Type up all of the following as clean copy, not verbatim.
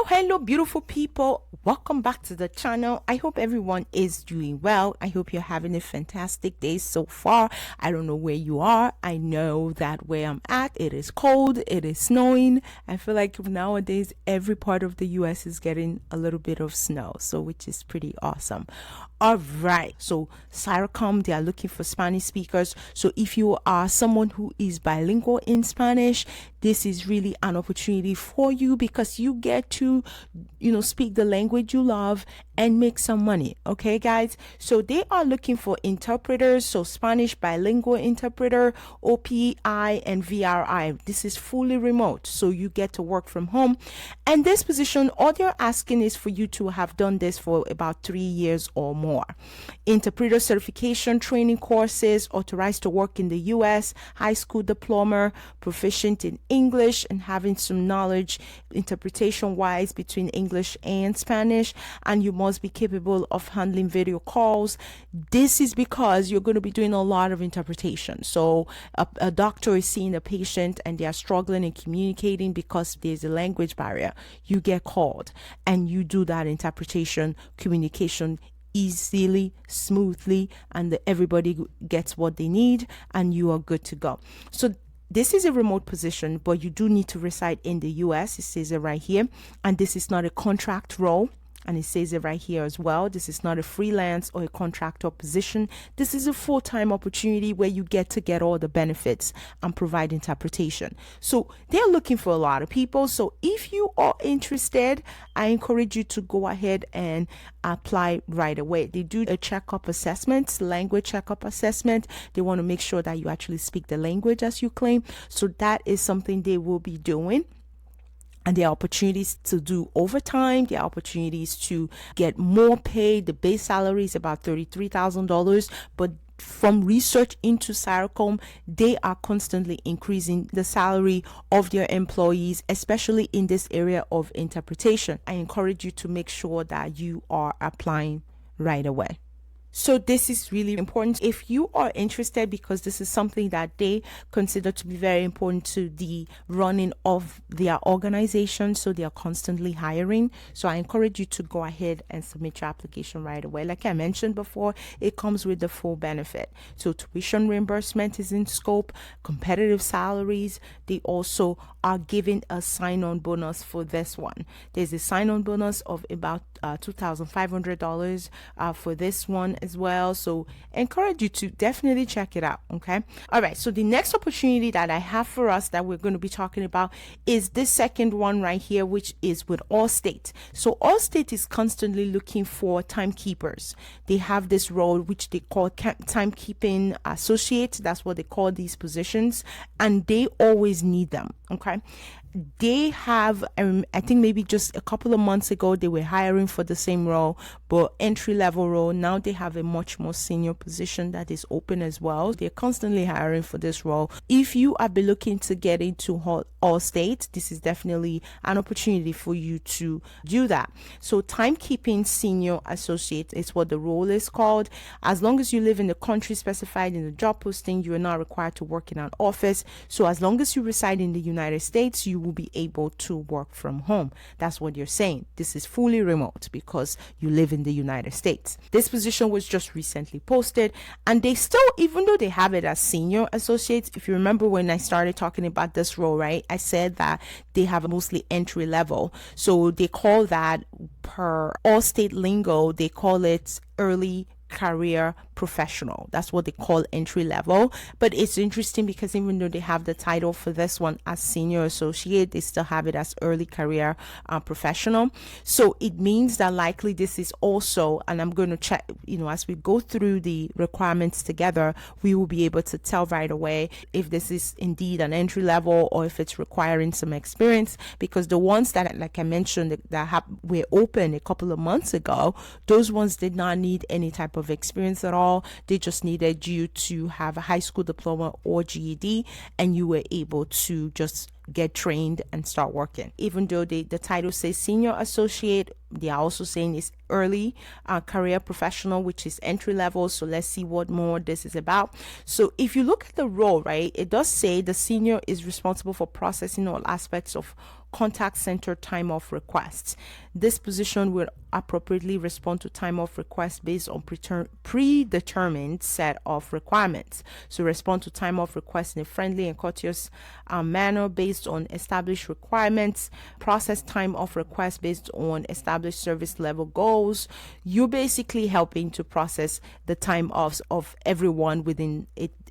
Hello, beautiful people. Welcome back to the channel. I hope everyone is doing well. I hope you're having a fantastic day so far. I don't know where you are. I know that where I'm at, it is cold, it is snowing. I feel like nowadays every part of the US is getting a little bit of snow, so which is pretty awesome. All right, so Cyrocom, they are looking for Spanish speakers. So if you are someone who is bilingual in Spanish, this is really an opportunity for you because you get to, speak the language you love and make some money. Okay, guys. So they are looking for interpreters. So Spanish bilingual interpreter, OPI and VRI. This is fully remote. So you get to work from home. And this position, all they're asking is for you to have done this for about 3 years or more. Interpreter certification training courses, authorized to work in the US, high school diploma, proficient in English, and having some knowledge interpretation wise between English and Spanish. And you must be capable of handling video calls. This is because you're going to be doing a lot of interpretation. So a doctor is seeing a patient and they are struggling in communicating because there's a language barrier. You get called and you do that interpretation, communication easily, smoothly, and everybody gets what they need and you are good to go. So this is a remote position, but you do need to reside in the US. It says it right here. And this is not a contract role. And it says it right here as well. This is not a freelance or a contractor position. This is a full-time opportunity where you get all the benefits and provide interpretation. So they're looking for a lot of people. So if you are interested, I encourage you to go ahead and apply right away. They do a checkup assessment, language checkup assessment. They want to make sure that you actually speak the language as you claim. So that is something they will be doing. And there are opportunities to do overtime. There are opportunities to get more pay. The base salary is about $33,000. But from research into Cyrocom, they are constantly increasing the salary of their employees, especially in this area of interpretation. I encourage you to make sure that you are applying right away. So this is really important if you are interested, because this is something that they consider to be very important to the running of their organization. So they are constantly hiring. So I encourage you to go ahead and submit your application right away. Like I mentioned before, it comes with the full benefit. So tuition reimbursement is in scope, competitive salaries. They also are giving a sign-on bonus for this one. There's a sign-on bonus of about $2,500 for this one as well. So encourage you to definitely check it out. Okay. All right. So the next opportunity that I have for us that we're going to be talking about is this second one right here, which is with Allstate. So Allstate is constantly looking for timekeepers. They have this role which they call Timekeeping Associates. That's what they call these positions, and they always need them. Okay. They have, I think maybe just a couple of months ago, they were hiring for the same role, but entry-level role. Now they have a much more senior position that is open as well. They're constantly hiring for this role. If you are looking to get into Allstate, this is definitely an opportunity for you to do that. So Timekeeping Senior Associate is what the role is called. As long as you live in the country specified in the job posting, you are not required to work in an office. So as long as you reside in the United States, you will be able to work from home. That's what you're saying. This is fully remote because you live in the United States. This position was just recently posted, and they still, even though they have it as senior associates, if you remember when I started talking about this role, right, I said that they have mostly entry level. So they call that, per Allstate lingo, they call it early career professional. That's what they call entry level. But it's interesting because even though they have the title for this one as senior associate, they still have it as early career professional. So it means that likely this is also, and I'm going to check, as we go through the requirements together, we will be able to tell right away if this is indeed an entry level or if it's requiring some experience, because the ones that, like I mentioned, that were open a couple of months ago, those ones did not need any type of experience at all. They just needed you to have a high school diploma or GED, and you were able to just get trained and start working. Even though the title says senior associate, they are also saying it's early career professional, which is entry level. So let's see what more this is about. So if you look at the role, right, it does say the senior is responsible for processing all aspects of contact center time off requests. This position will appropriately respond to time off requests based on predetermined set of requirements. So respond to time off requests in a friendly and courteous manner based on established requirements, process time off requests based on established service level goals. You're basically helping to process the time offs of everyone within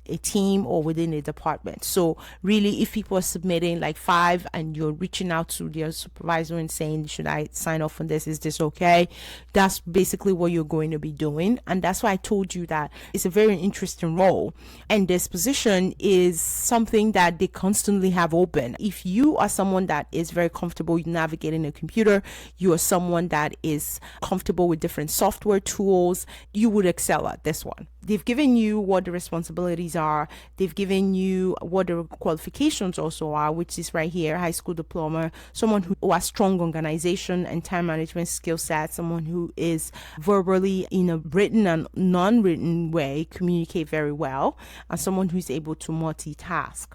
a team or within a department. So really, if people are submitting like 5 and you're reaching out to their supervisor and saying, should I sign off on this? Is this okay? That's basically what you're going to be doing. And that's why I told you that it's a very interesting role. And this position is something that they constantly have open. If you are someone that is very comfortable navigating a computer, you are someone that is comfortable with different software tools, you would excel at this one. They've given you what the responsibilities are. They've given you what the qualifications also are, which is right here: high school diploma, someone who has strong organization and time management skill set, someone who is verbally, in a written and non-written way, communicate very well, and someone who's able to multitask.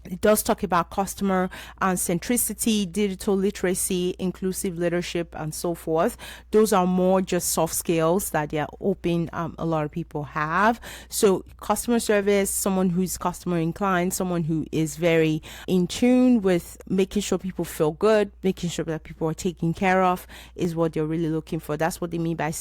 It does talk about customer centricity, digital literacy, inclusive leadership, and so forth. Those are more just soft skills that they are hoping a lot of people have. So customer service, someone who's customer inclined, someone who is very in tune with making sure people feel good, making sure that people are taken care of, is what they're really looking for. That's what they mean by,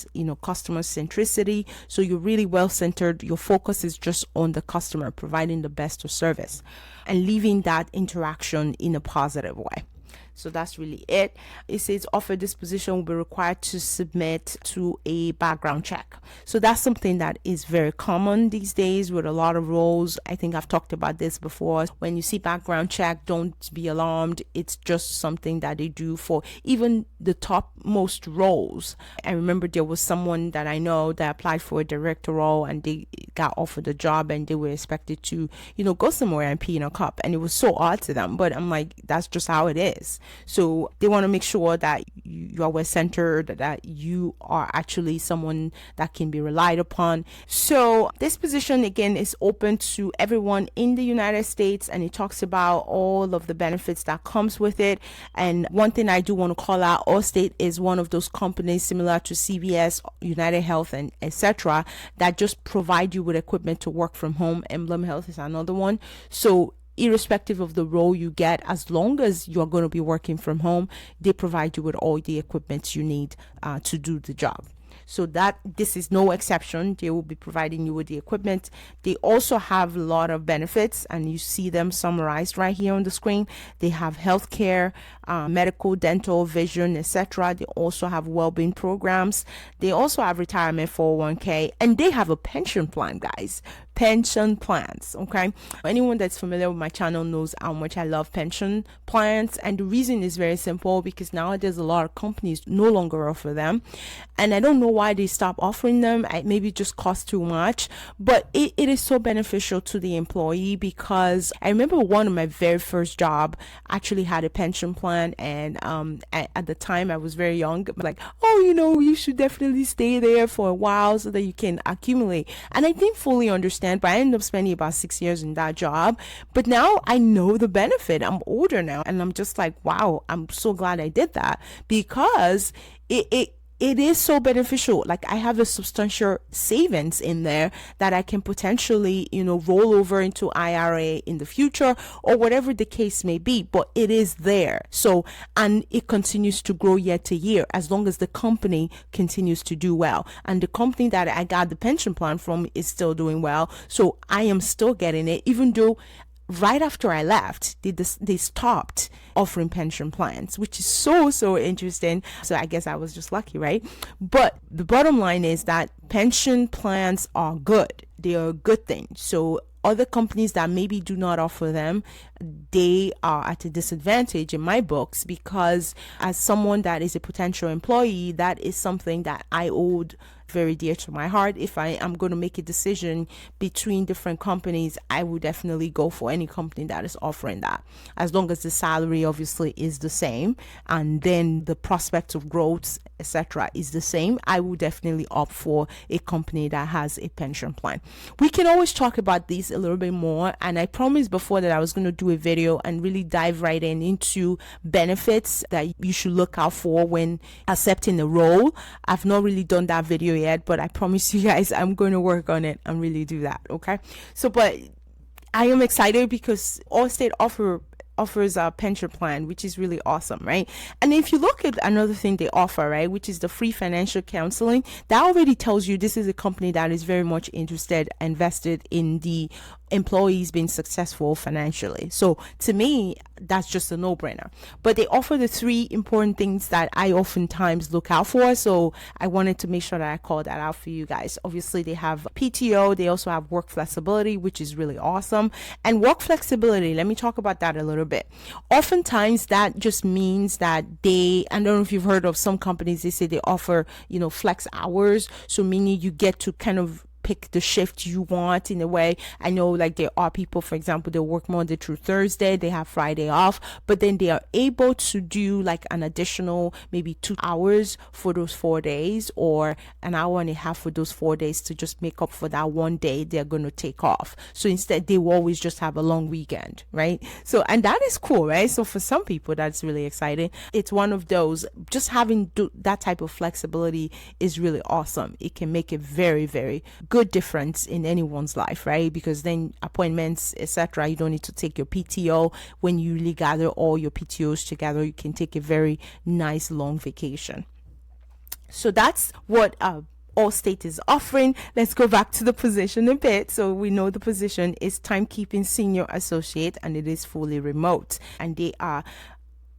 customer centricity. So you're really well centered. Your focus is just on the customer, providing the best of service and leaving that interaction in a positive way. So that's really it. It says offer this position will be required to submit to a background check. So that's something that is very common these days with a lot of roles. I think I've talked about this before. When you see background check, don't be alarmed. It's just something that they do for even the topmost roles. I remember there was someone that I know that applied for a director role and they got offered a job and they were expected to, go somewhere and pee in a cup. And it was so odd to them. But I'm like, that's just how it is. So they want to make sure that you are well centered, that you are actually someone that can be relied upon. So this position, again, is open to everyone in the United States, and it talks about all of the benefits that comes with it. And one thing I do want to call out, Allstate is one of those companies similar to CVS, United Health, and etc. that just provide you with equipment to work from home. Emblem Health is another one. So irrespective of the role you get, as long as you're going to be working from home, they provide you with all the equipment you need to do the job. So that this is no exception. They will be providing you with the equipment. They also have a lot of benefits, and you see them summarized right here on the screen. They have healthcare, medical, dental, vision, etc. They also have well-being programs. They also have retirement 401k, and they have a pension plan, guys. Pension plans. Okay, anyone that's familiar with my channel knows how much I love pension plans, and the reason is very simple, because nowadays a lot of companies no longer offer them, and I don't know why they stopped offering them. Maybe it just costs too much, but it is so beneficial to the employee, because I remember one of my very first job actually had a pension plan, and at the time I was very young, like, you should definitely stay there for a while so that you can accumulate. And I didn't fully understand, but I ended up spending about 6 years in that job. But now I know the benefit. I'm older now, and I'm just like, wow, I'm so glad I did that, because it is so beneficial. Like, I have a substantial savings in there that I can potentially, roll over into IRA in the future, or whatever the case may be, but it is there. So, and it continues to grow year to year as long as the company continues to do well. And the company that I got the pension plan from is still doing well. So I am still getting it, even though right after I left, they stopped offering pension plans, which is so interesting. So I guess I was just lucky, right? But the bottom line is that pension plans are good. They are a good thing. So other companies that maybe do not offer them, they are at a disadvantage in my books, because as someone that is a potential employee, that is something that I owed very dear to my heart. If I am going to make a decision between different companies, I would definitely go for any company that is offering that, as long as the salary obviously is the same and then the prospect of growth, etc., is the same. I would definitely opt for a company that has a pension plan. We can always talk about these a little bit more, and I promised before that I was going to do a video and really dive right into benefits that you should look out for when accepting a role. I've not really done that video yet, but I promise you guys I'm going to work on it and really do that. Okay, so but I am excited because Allstate offers a pension plan, which is really awesome, right? And if you look at another thing they offer, right, which is the free financial counseling, that already tells you this is a company that is very much invested in the employees being successful financially. So to me, that's just a no-brainer. But they offer the 3 important things that I oftentimes look out for, so I wanted to make sure that I called that out for you guys. Obviously, they have PTO, they also have work flexibility, which is really awesome. And work flexibility, let me talk about that a little bit. Oftentimes that just means that I don't know if you've heard of some companies, they say they offer, flex hours, so meaning you get to kind of pick the shift you want in a way. I know like there are people, for example, they work Monday through Thursday, they have Friday off, but then they are able to do like an additional maybe 2 hours for those 4 days, or an hour and a half for those 4 days to just make up for that one day they're going to take off. So instead they will always just have a long weekend, right? So, and that is cool, right? So for some people that's really exciting. It's one of those, just having that type of flexibility is really awesome. It can make a very, very good difference in anyone's life, right? Because then appointments, etc., you don't need to take your PTO. When you really gather all your PTOs together, you can take a very nice long vacation. So that's what Allstate is offering. Let's go back to the position a bit. So we know the position is Timekeeping Senior Associate, and it is fully remote, and they are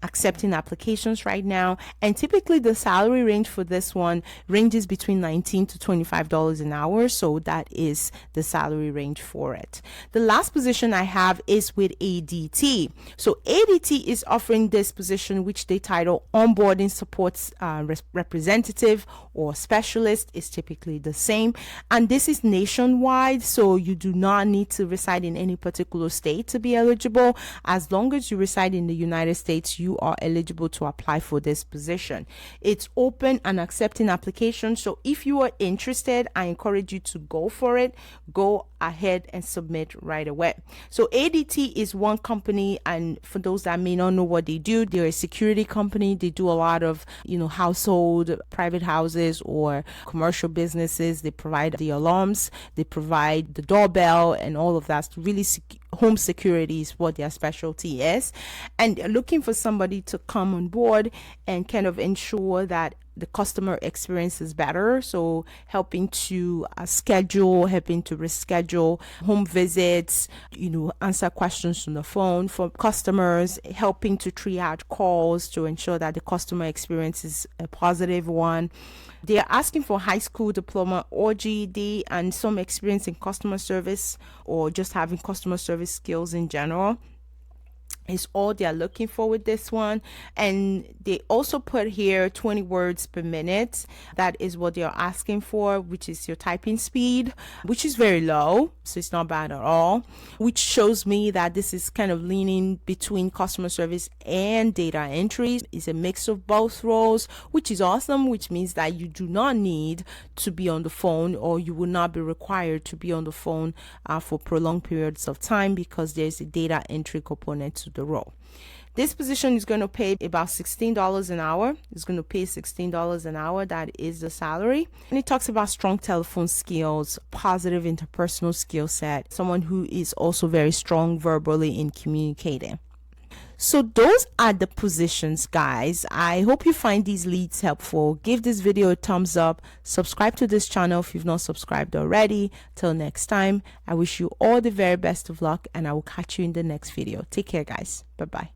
accepting applications right now. And typically the salary range for this one ranges between $19 to $25 an hour. So that is the salary range for it. The last position I have is with ADT. So ADT is offering this position, which they title Onboarding Supports Representative or Specialist. Is typically the same. And this is nationwide. So you do not need to reside in any particular state to be eligible. As long as you reside in the United States, you are eligible to apply for this position. It's open and accepting applications. So if you are interested, I encourage you to go for it. Go ahead and submit right away. So ADT is one company, and for those that may not know what they do, they're a security company. They do a lot of, household, private houses or commercial businesses. They provide the alarms, they provide the doorbell and all of that. Really home security is what their specialty is, and they're looking for somebody to come on board and kind of ensure that the customer experience is better. So helping to helping to reschedule home visits, answer questions on the phone for customers, helping to triage calls to ensure that the customer experience is a positive one. They are asking for high school diploma or GED and some experience in customer service or just having customer service skills in general. Is all they're looking for with this one. And they also put here 20 words per minute. That is what they're asking for, which is your typing speed, which is very low, so it's not bad at all, which shows me that this is kind of leaning between customer service and data entry. It's a mix of both roles, which is awesome, which means that you do not need to be on the phone, or you will not be required to be on the phone for prolonged periods of time, because there's a data entry component to the role. This position is going to pay about $16 an hour. It's going to pay $16 an hour. That is the salary. And it talks about strong telephone skills, positive interpersonal skill set, someone who is also very strong verbally in communicating. So those are the positions, guys. I hope you find these leads helpful. Give this video a thumbs up. Subscribe to this channel if you've not subscribed already. Till next time, I wish you all the very best of luck, and I will catch you in the next video. Take care, guys. Bye-bye.